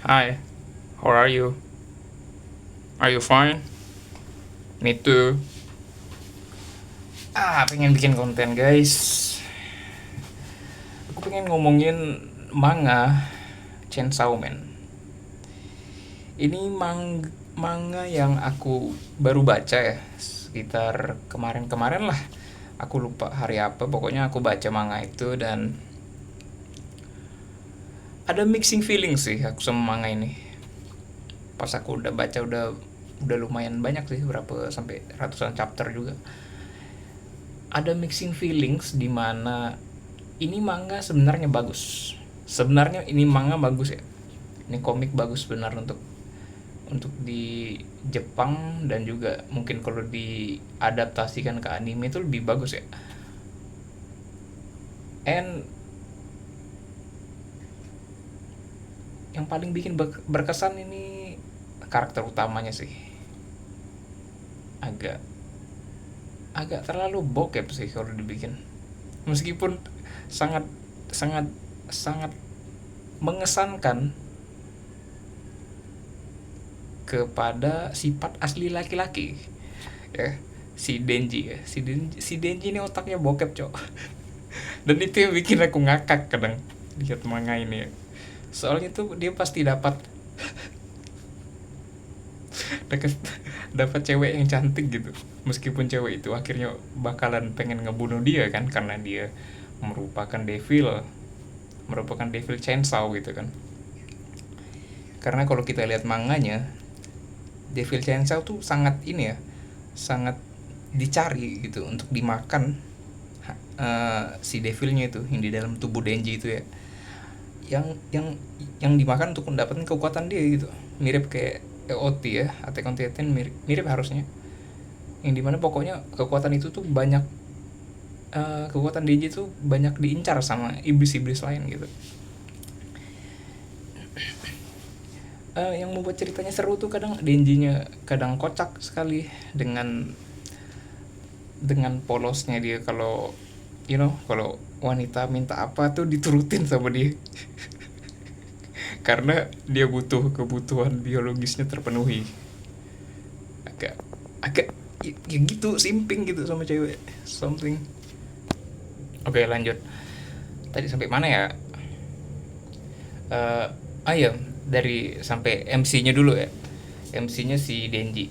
Hi, how are you? Are you fine? Me too. Pengen bikin konten guys. Aku pengen ngomongin manga Chainsaw Man. Ini manga yang aku baru baca ya, sekitar kemarin-kemarin lah. Aku lupa hari apa, pokoknya aku baca manga itu dan ada mixing feeling sih aku sama manga ini. Pas aku udah baca udah lumayan banyak sih, berapa sampai ratusan chapter juga. Ada mixing feelings di mana ini manga sebenarnya bagus. Sebenarnya ini manga bagus ya. Ini komik bagus benar untuk di Jepang dan juga mungkin kalau diadaptasikan ke anime itu lebih bagus ya. And yang paling bikin berkesan ini karakter utamanya sih. Agak agak terlalu bokep sih kalau dibikin. Meskipun sangat sangat sangat mengesankan kepada sifat asli laki-laki ya, si Denji ya, si Denji ini otaknya bokep cok. Dan itu yang bikin aku ngakak kadang lihat manga ini ya. Soalnya tuh dia pasti dapat dapat cewek yang cantik gitu, meskipun cewek itu akhirnya bakalan pengen ngebunuh dia kan, karena dia merupakan devil chainsaw gitu kan. Karena kalau kita lihat manganya, devil chainsaw tuh sangat ini ya, sangat dicari gitu untuk dimakan, si devilnya itu yang di dalam tubuh Denji itu ya, yang dimakan untuk mendapatkan kekuatan dia gitu. Mirip kayak EOT ya, Attack on Titan, mirip harusnya, yang dimana pokoknya kekuatan itu tuh banyak, kekuatan Denji tuh banyak diincar sama iblis-iblis lain gitu. Yang membuat ceritanya seru tuh kadang Denjinya kadang kocak sekali dengan polosnya dia, kalau kalau wanita minta apa tuh diturutin sama dia. Karena dia butuh kebutuhan biologisnya terpenuhi. Agak agak ya gitu, simping gitu sama cewek something. Oke, lanjut. Tadi sampai mana ya? Ya, dari sampai MC-nya dulu ya. MC-nya si Denji.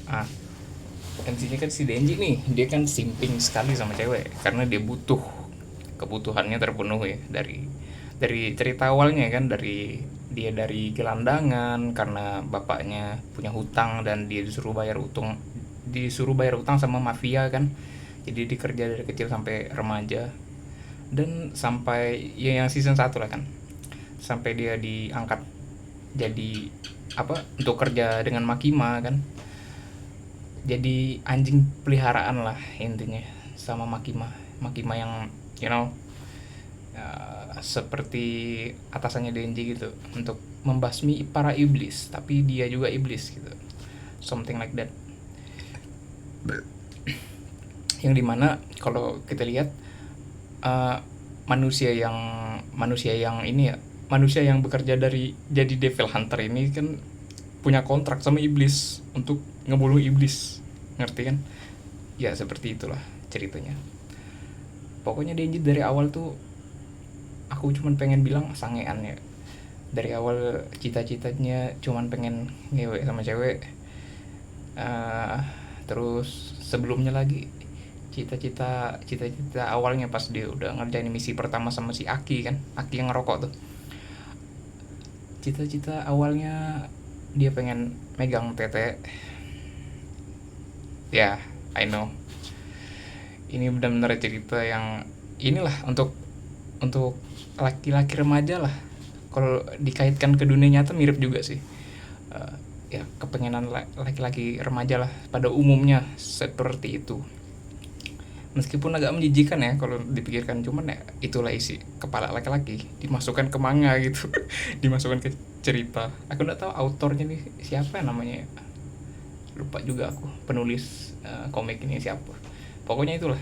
ah MC-nya kan si Denji nih, dia kan simping sekali sama cewek karena dia butuh kebutuhannya terpenuhi dari cerita awalnya kan, dari gelandangan karena bapaknya punya hutang dan dia disuruh bayar utang sama mafia kan. Jadi dikerja dari kecil sampai remaja dan sampai ya yang season 1 lah kan, sampai dia diangkat jadi apa, untuk kerja dengan Makima kan, jadi anjing peliharaan lah intinya sama Makima. Makima yang you know seperti atasannya Denji gitu, untuk membasmi para iblis tapi dia juga iblis gitu, something like that. Yang dimana kalau kita lihat, uh, manusia yang manusia yang ini ya, manusia yang bekerja jadi devil hunter ini kan punya kontrak sama iblis untuk ngebunuh iblis, ngerti kan? Ya seperti itulah ceritanya. Pokoknya Denji dari awal tuh aku cuman pengen bilang sangean ya. Dari awal cita-citanya cuman pengen ngewe sama cewek. Uh, Terus sebelumnya lagi cita-cita awalnya pas dia udah ngerjain misi pertama sama si Aki kan, Aki yang ngerokok tuh. Cita-cita awalnya dia pengen megang tete. Ya, I know. Ini benar-benar cerita yang inilah untuk laki-laki remaja lah. Kalau dikaitkan ke dunia nyata mirip juga sih. Eh, Ya kepengenan laki-laki remaja lah pada umumnya seperti itu. Meskipun agak menjijikan ya kalau dipikirkan, cuman ya itulah isi kepala laki-laki dimasukkan ke manga gitu. Dimasukkan ke cerita. Aku nggak tahu autornya nih siapa namanya ya. Lupa juga aku penulis komik ini siapa. Pokoknya itulah,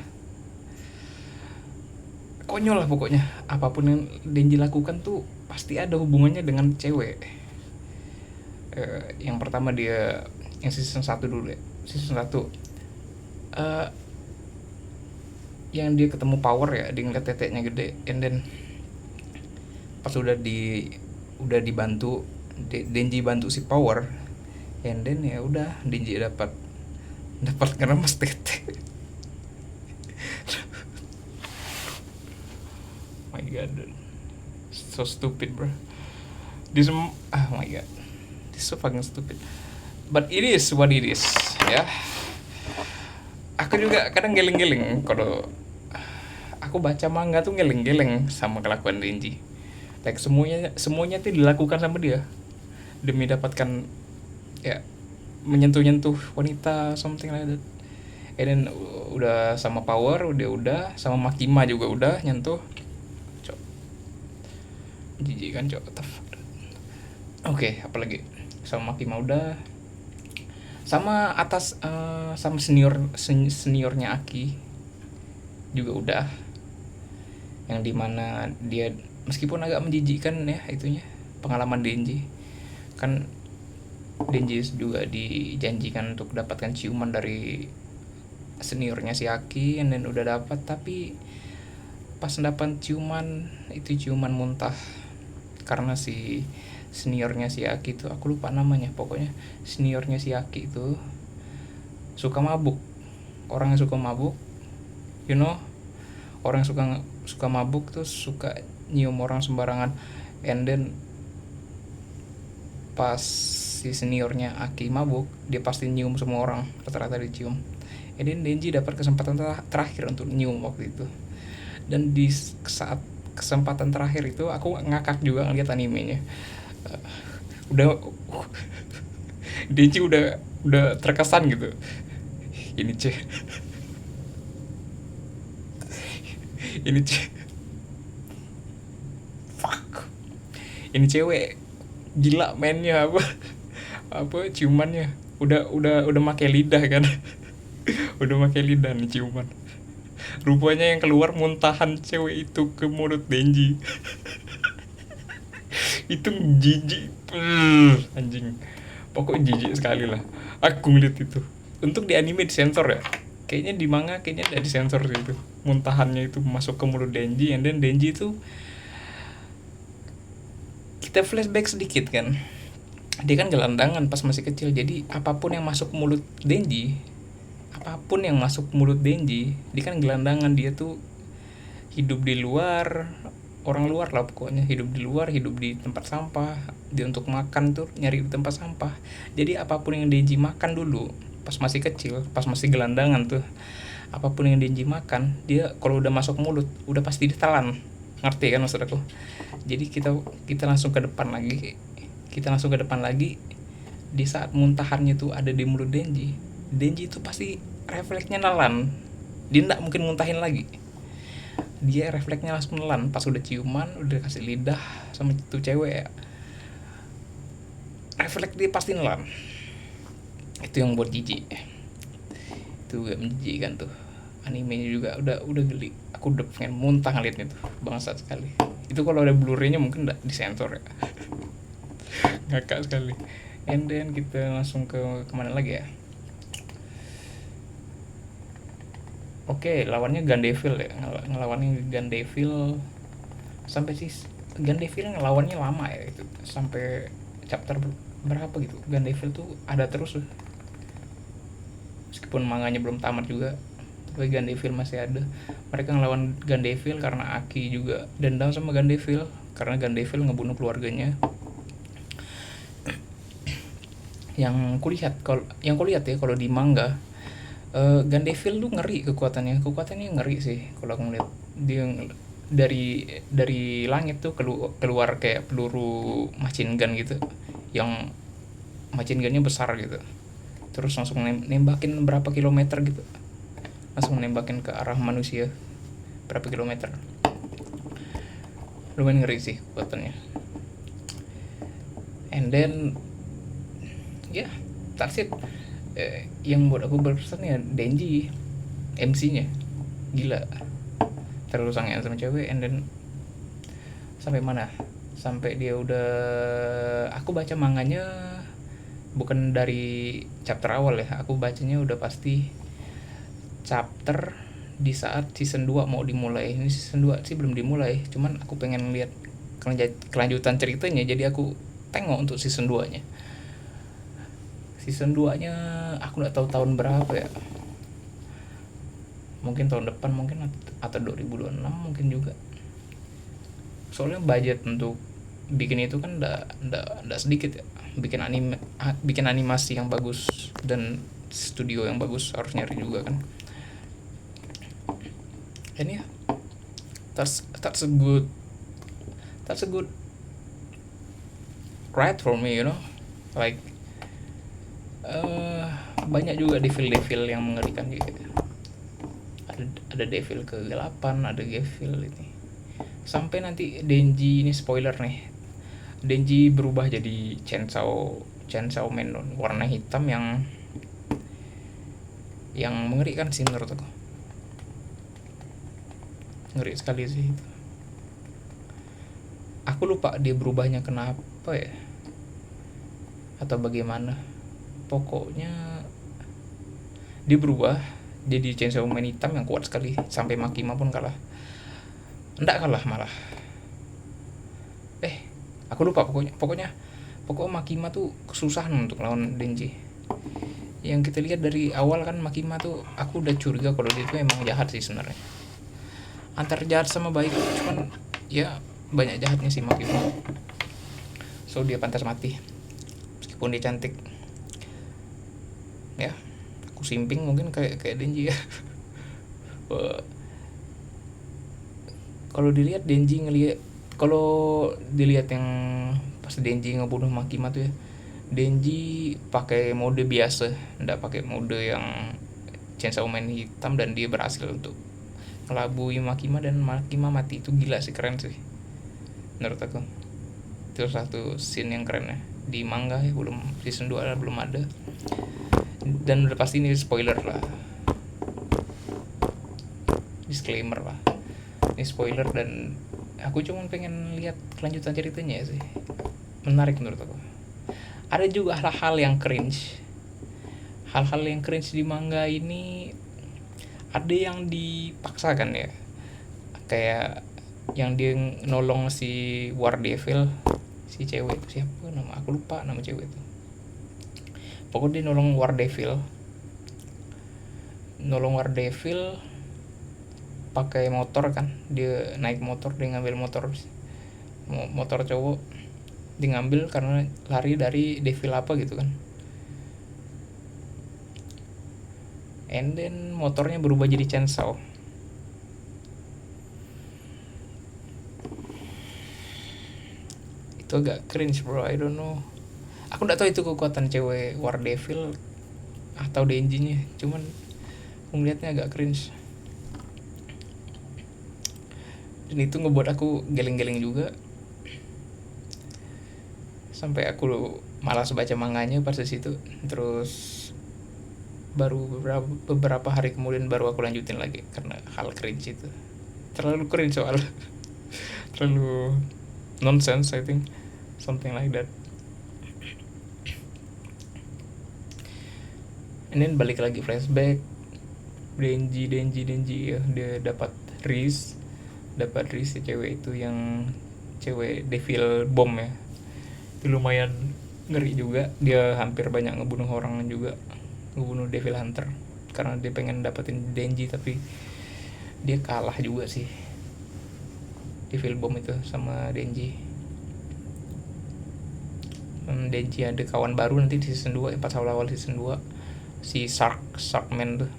konyol lah pokoknya. Apapun yang Denji lakukan tuh pasti ada hubungannya dengan cewek. Yang pertama dia yang season 1 dulu ya. Season 1 yang dia ketemu Power ya, dia ngeliat teteknya gede, and then pas udah dibantu Denji bantu si Power, and then ya udah Denji dapat ngeremas tete. My god, so stupid bro. Oh my god, this so fucking stupid, but it is what it is ya. Aku juga kadang geleng-geleng kalau aku baca manga tuh, geleng-geleng sama kelakuan Denji. Like semuanya tuh dilakukan sama dia demi dapatkan ya, menyentuh wanita, something like that. And then udah sama Power, udah sama Makima juga udah nyentuh. Cok, jijik kan cok. Oke, apalagi sama Makima udah, sama sama seniornya Aki juga udah, yang dimana dia meskipun agak menjijikkan ya itunya pengalaman Denji kan. Denji juga dijanjikan untuk dapatkan ciuman dari seniornya si Aki, and then udah dapat, tapi pas dapat ciuman itu ciuman muntah karena si seniornya si Aki itu, aku lupa namanya, pokoknya seniornya si Aki itu suka mabuk. Orang yang suka mabuk, you know, orang yang suka mabuk tuh suka nyium orang sembarangan, and then pas si seniornya Aki mabuk, dia pasti nyium semua orang, rata-rata dicium. And then Denji dapat kesempatan terakhir untuk nyium waktu itu, dan di saat kesempatan terakhir itu aku ngakak juga ngeliat animenya. Udah Denji udah terkesan gitu. Ini fuck, ini cewek gila mainnya apa ciumannya udah pakai lidah kan. Udah pakai lidah nih ciuman, rupanya yang keluar muntahan cewek itu ke mulut Denji. Itu jijik, anjing, pokoknya jijik sekali lah aku ngeliat itu. Untuk di anime disensor ya, kayaknya di manga kayaknya nggak disensor sih itu, muntahannya itu masuk ke mulut Denji. And then Denji itu, kita flashback sedikit kan, dia kan gelandangan pas masih kecil, jadi apapun yang masuk mulut Denji, dia kan gelandangan. Dia tuh hidup di luar, orang luar lah pokoknya, hidup di luar, hidup di tempat sampah. Dia untuk makan tuh nyari di tempat sampah. Jadi apapun yang Denji makan dulu pas masih kecil, pas masih gelandangan tuh, apapun yang Denji makan, dia kalau udah masuk mulut udah pasti ditelan. Ngerti kan maksud aku? Jadi kita langsung ke depan lagi. Di saat muntahannya tuh ada di mulut Denji itu pasti refleksnya nelan. Dia nggak mungkin muntahin lagi. Dia refleksnya langsung nelan pas udah ciuman, udah kasih lidah sama itu cewek ya. Refleks dia pasti nelan. Itu yang buat jijik. Itu gak menjijikkan tuh. Animenya juga udah geli. Aku udah pengen muntah ngeliatnya tuh, bangsat sekali. Itu kalau ada Blu-ray-nya mungkin nggak disensor ya. Ngakak sekali. And then kita langsung ke kemana lagi ya? Oke, lawannya Gandevil ya. Ngelawannya Gandevil sampai sih Gandevil ngelawannya lama ya itu. Sampai chapter berapa gitu. Gandevil tuh ada terus tuh. Meskipun manganya belum tamat juga, tapi Gandevil masih ada. Mereka ngelawan Gandevil karena Aki juga dendam sama Gandevil karena Gandevil ngebunuh keluarganya. Yang kulihat ya kalau di manga, Gandevil tuh ngeri kekuatannya ngeri sih kalau aku ngeliat. Dia dari langit tuh keluar kayak peluru machine gun gitu, yang machine gunnya besar gitu, terus langsung nembakin berapa kilometer gitu, langsung nembakin ke arah manusia berapa kilometer. Lumayan ngeri sih kekuatannya. And then ya, that's it. Yang buat aku berkesan ya Denji, MC-nya gila, terus sangean sama cewek. And then sampai mana? sampai dia udah, aku baca manganya bukan dari chapter awal ya, aku bacanya udah pasti chapter di saat season 2 mau dimulai. Ini season 2 sih belum dimulai, cuman aku pengen lihat kelanjutan ceritanya, jadi aku tengok untuk season 2 nya. Season 2 nya aku gak tahu tahun berapa ya, mungkin tahun depan mungkin, atau 2026 mungkin juga. Soalnya budget untuk bikin itu kan ndak sedikit ya, bikin animasi yang bagus dan studio yang bagus harus nyari juga kan. And yeah, that's a good ride for me, you know, like banyak juga devil yang mengerikan juga. Ada devil ke-8, ada devil ini. Sampai nanti Denji, ini spoiler nih, Denji berubah jadi Chainsaw Man warna hitam yang mengerikan sih menurut aku. Ngeri sekali sih itu. Aku lupa dia berubahnya kenapa ya, atau bagaimana. Pokoknya dia berubah jadi Chainsaw Man hitam yang kuat sekali, sampai Makima pun kalah. Nggak kalah malah. Aku lupa pokoknya Makima tuh kesusahan untuk lawan Denji. Yang kita lihat dari awal kan Makima tuh, aku udah curiga kalau dia tuh emang jahat sih sebenarnya. Antar jahat sama baik, cuman ya banyak jahatnya sih Makima. So dia pantas mati meskipun dia cantik. Ya, aku simping mungkin kayak Denji ya. Kalau dilihat yang pas Denji ngebunuh Makima tuh ya, Denji pakai mode biasa, nggak pakai mode yang Chainsaw Man hitam, dan dia berhasil untuk ngelabui Makima dan Makima mati. Itu gila sih, keren sih menurut aku. Itu satu scene yang keren ya, di manga ya, belum season 2 belum ada, dan udah pasti ini spoiler lah, disclaimer lah, ini spoiler, dan aku cuma pengen lihat kelanjutan ceritanya sih. Menarik menurut aku. Ada juga hal-hal yang cringe di manga ini. Ada yang dipaksakan ya, kayak yang dia nolong si War Devil, si cewek itu siapa nama, aku lupa nama cewek itu. Pokoknya dia nolong War Devil pakai motor kan, dia naik motor, dia ngambil motor cowok, dia ngambil karena lari dari devil apa gitu kan, and then motornya berubah jadi chainsaw. Itu agak cringe bro, I don't know, aku nggak tahu itu kekuatan cewek War Devil atau Denji nya, cuman ngeliatnya agak cringe. Dan itu ngebuat aku geleng-geleng juga, sampai aku malas baca manganya pas di situ. Terus baru beberapa hari kemudian baru aku lanjutin lagi karena hal cringe itu. Terlalu cringe soal terlalu nonsense, I think, something like that. And then balik lagi flashback, Denji ya, dia dapat Riz si cewek itu, yang cewek devil bomb ya. Itu lumayan ngeri juga, dia hampir banyak ngebunuh orang juga, ngebunuh devil hunter karena dia pengen dapetin Denji, tapi dia kalah juga sih devil bomb itu sama Denji. Denji ada kawan baru nanti di season 2, pas awal season 2, si Sharkman tuh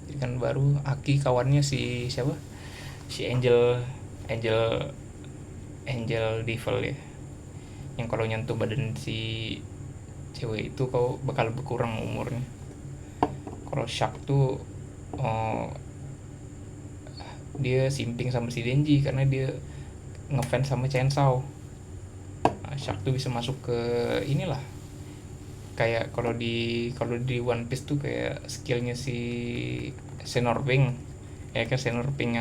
jadi kan baru. Aki kawannya si siapa, si Angel Devil ya, yang kalau nyentuh badan si cewek itu kau bakal berkurang umurnya. Kalau Shark tuh dia simping sama si Denji karena dia ngefans sama Chainsaw. Shark tuh bisa masuk ke inilah, kayak kalau di One Piece tuh kayak skillnya si Senorping ya kan, Senorping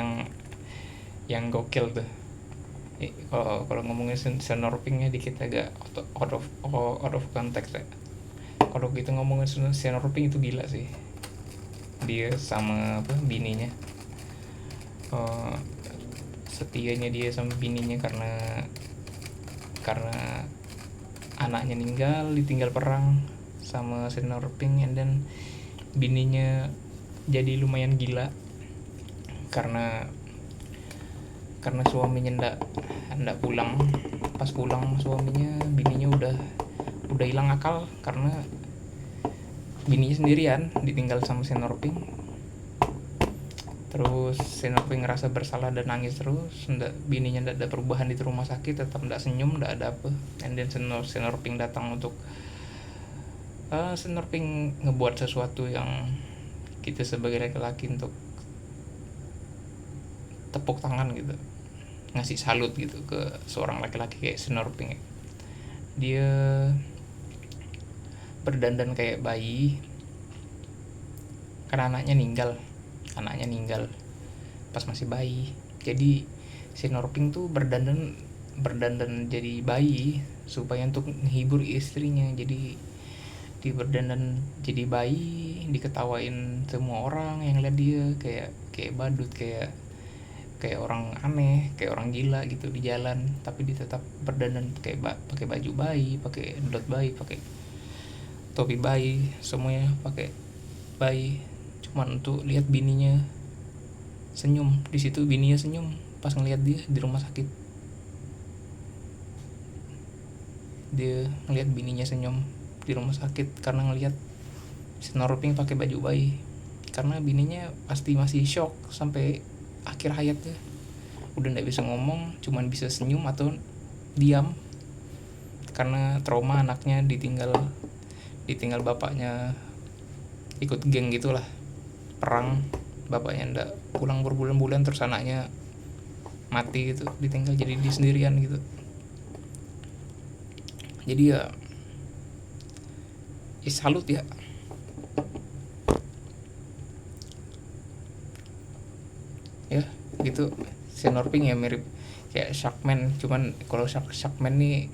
yang gokil tuh. Kalau ngomongin snorkeling dikit agak out of context ya. Kalau kita ngomongin snorkeling itu gila sih. Dia sama apa bininya, uh, setianya dia sama bininya karena anaknya ditinggal perang sama snorkeling, and then bininya jadi lumayan gila karena suaminya ndak pulang. Pas pulang suaminya, bininya udah hilang akal karena bininya sendirian ditinggal sama snorkeling. Terus snorkeling ngerasa bersalah dan nangis terus. Bininya ndak ada perubahan di rumah sakit, tetap ndak senyum, ndak ada apa. And then snorkeling datang untuk snorkeling ngebuat sesuatu yang kita sebagai laki-laki untuk tepuk tangan gitu, ngasih salut gitu ke seorang laki-laki kayak snorkeling. Dia berdandan kayak bayi karena anaknya ninggal pas masih bayi. Jadi snorkeling tuh berdandan jadi bayi supaya untuk menghibur istrinya. Jadi dia berdandan jadi bayi, diketawain semua orang yang lihat dia kayak badut, kayak orang aneh, kayak orang gila gitu di jalan. Tapi dia tetap berdandan pakai baju bayi, pakai dot bayi, pakai topi bayi, semuanya pakai bayi, cuman untuk lihat bininya senyum. Di situ bininya senyum pas ngelihat dia di rumah sakit. Dia ngelihat bininya senyum di rumah sakit karena ngelihat snorkeling pakai baju bayi. Karena bininya pasti masih shock sampai akhir hayatnya, udah nggak bisa ngomong, cuman bisa senyum atau diam karena trauma anaknya ditinggal bapaknya, ikut geng gitulah, perang. Bapaknya ndak pulang berbulan-bulan, terus anaknya mati gitu, ditinggal jadi dia sendirian gitu. Jadi ya salut ya. Ya gitu, snorkeling ya mirip kayak Sharkman, cuman kalau Sharkman nih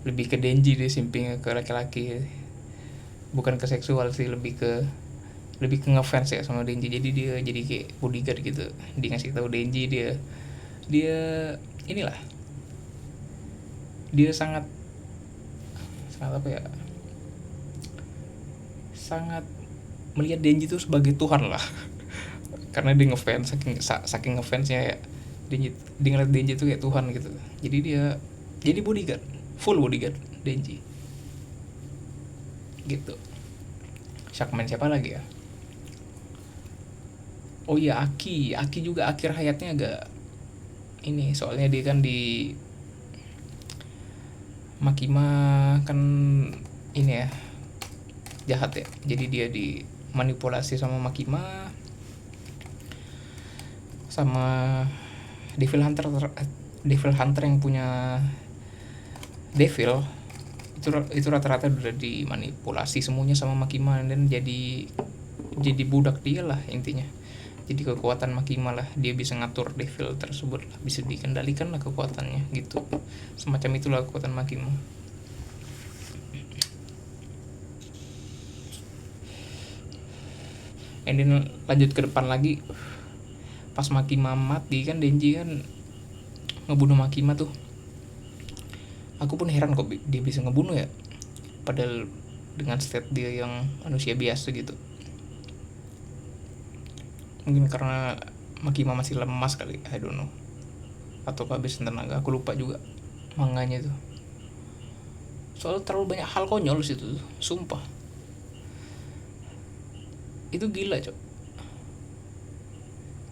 lebih ke Denji, dia simpingnya ke laki-laki, bukan ke seksual sih, lebih ke ngefans ya sama Denji. Jadi dia jadi kayak bodyguard gitu, dia ngasih tahu Denji dia inilah, dia sangat apa ya, sangat melihat Denji itu sebagai Tuhan lah. Karena dia ngefans, saking ngefansnya ya, dia ngeliat Denji itu kayak Tuhan gitu. Jadi dia jadi bodyguard, full bodyguard Denji gitu. Sharkman siapa lagi ya? Oh iya, Aki juga akhir hayatnya agak ini, soalnya dia kan di Makima kan ini ya, jahat ya. Jadi dia dimanipulasi sama Makima, sama Devil Hunter yang punya Devil. Itu rata-rata udah dimanipulasi semuanya sama Makima, dan jadi budak dia lah intinya. Jadi kekuatan Makima lah, dia bisa ngatur Devil tersebut lah, bisa dikendalikan lah kekuatannya gitu. Semacam itulah kekuatan Makima. And then lanjut ke depan lagi, pas Makima mati kan, Denji kan ngebunuh Makima tuh. Aku pun heran kok dia bisa ngebunuh ya, padahal dengan state dia yang manusia biasa gitu. Mungkin karena Makima masih lemas kali, I don't know, atau kehabisan tenaga, aku lupa juga manganya tuh. Soalnya terlalu banyak hal konyol situ tuh, sumpah. Itu gila cok,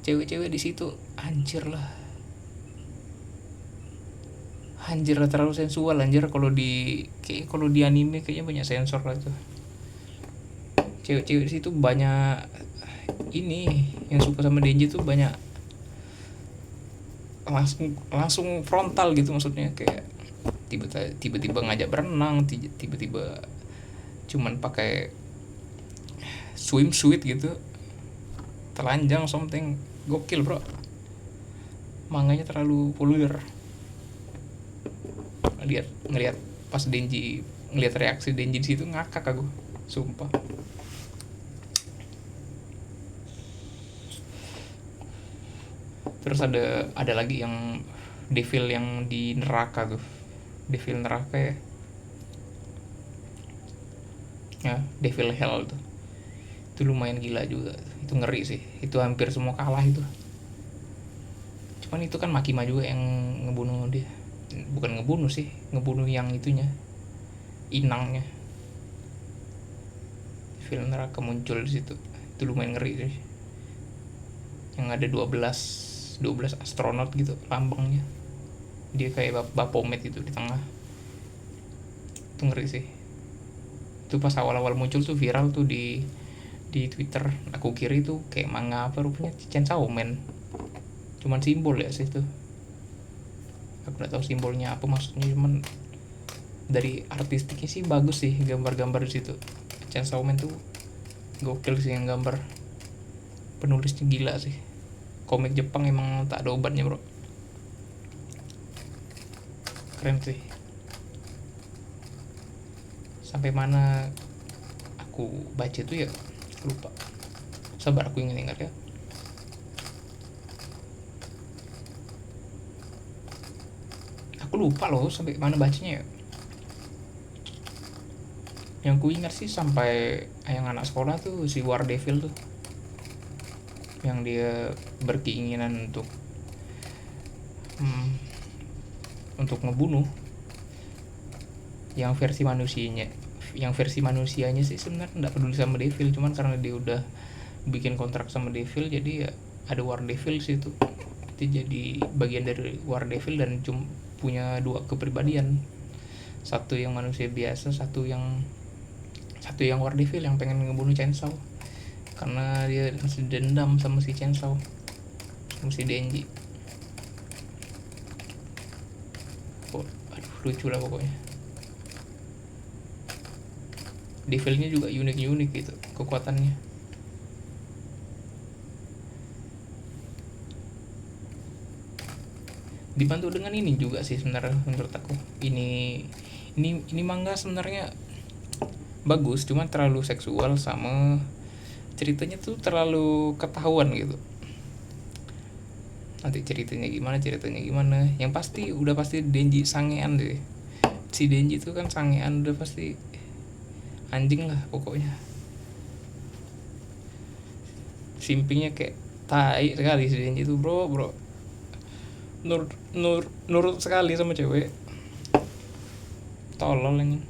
cewek-cewek di situ anjir lah, anjir lah, terlalu sensual anjir. Kalau di anime kayaknya banyak sensor lah tuh. Cewek-cewek di situ banyak ini yang suka sama Denji tuh, banyak langsung frontal gitu, maksudnya kayak tiba-tiba ngajak berenang, tiba-tiba cuman pakai swimsuit gitu, telanjang something. Gokil bro, manganya terlalu vulgar. ngelihat pas Denji, ngelihat reaksi Denji di situ ngakak aku, sumpah. Terus ada lagi yang devil yang di neraka tuh, devil neraka ya, devil hell tuh, itu lumayan gila juga, itu ngeri sih, itu hampir semua kalah itu. Cuman itu kan Makima juga yang ngebunuh dia, bukan ngebunuh sih, ngebunuh yang itunya, inangnya. Devil neraka muncul di situ, itu lumayan ngeri sih, yang ada 12 astronot gitu lambangnya, dia kayak Baphomet gitu di tengah, itu ngeri sih. Itu pas awal-awal muncul tuh viral tuh di Twitter, aku kira itu kayak manga apa, rupanya Chainsaw Man, cuman simbol ya sih itu, aku nggak tahu simbolnya apa maksudnya, cuman dari artistiknya sih bagus sih, gambar-gambar di situ. Chainsaw Man tuh gokil sih yang gambar, penulisnya gila sih, komik Jepang emang tak ada obatnya bro, keren sih. Sampai mana aku baca tuh ya lupa, sabar aku ingat ya. Aku lupa loh sampai mana bacanya ya. Yang ku ingat sih sampai yang anak sekolah tuh si War Devil tuh, yang dia berkeinginan untuk ngebunuh, yang versi manusianya sih sebenarnya nggak peduli sama Devil, cuman karena dia udah bikin kontrak sama Devil, jadi ya ada War Devil sih itu. Dia jadi bagian dari War Devil dan punya 2 kepribadian, satu yang manusia biasa, satu yang War Devil yang pengen ngebunuh Chainsaw, karena dia masih dendam sama si Chainsaw, sama si Denji. Aduh lucu lah pokoknya. Devilnya juga unik gitu kekuatannya. Dibantu dengan ini juga sih sebenarnya menurut aku. Ini manga sebenarnya bagus, cuma terlalu seksual sama ceritanya tuh terlalu ketahuan gitu. Nanti ceritanya gimana, yang pasti udah pasti Denji sangean deh. Si Denji tuh kan sangean, udah pasti anjing lah pokoknya, simpingnya kayak tai sekali si Denji tuh bro. Nurut sekali sama cewek, tolol yang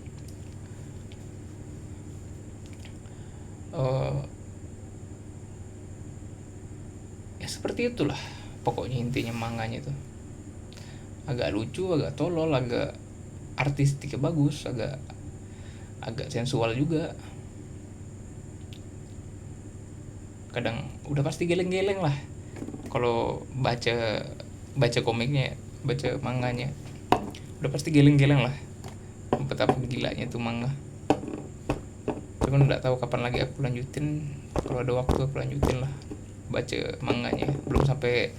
ya seperti itulah pokoknya intinya manganya itu. Agak lucu, agak tolol, agak artistiknya bagus, agak sensual juga. Kadang udah pasti geleng-geleng lah kalau baca komiknya, baca manganya, udah pasti geleng-geleng lah betapa gilanya tuh manga. Cuman nggak tahu kapan lagi aku lanjutin, kalau ada waktu aku lanjutin lah baca manganya. Belum sampai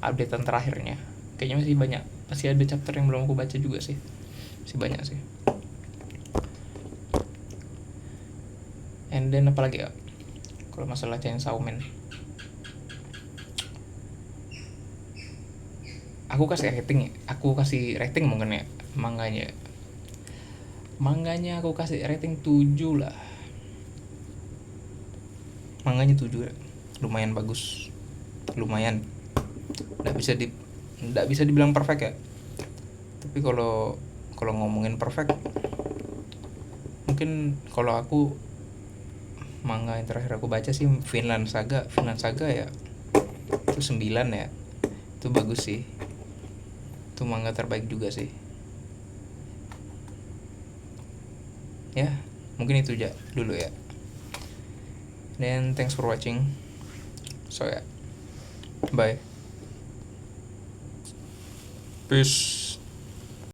updatean terakhirnya, kayaknya masih banyak, masih ada chapter yang belum aku baca juga sih, masih banyak sih. And then apalagi ya kalau masalah Chainsaw Man, aku kasih rating mungkin ya. Manganya aku kasih rating 7 lah, manganya 7 ya. Lumayan bagus, lumayan, nggak bisa dibilang perfect ya, tapi kalau ngomongin perfect, mungkin kalau aku manga yang terakhir aku baca sih Vinland Saga ya, itu 9 ya, itu bagus sih, itu manga terbaik juga sih ya. Mungkin itu aja dulu ya, then thanks for watching, so ya, bye, peace.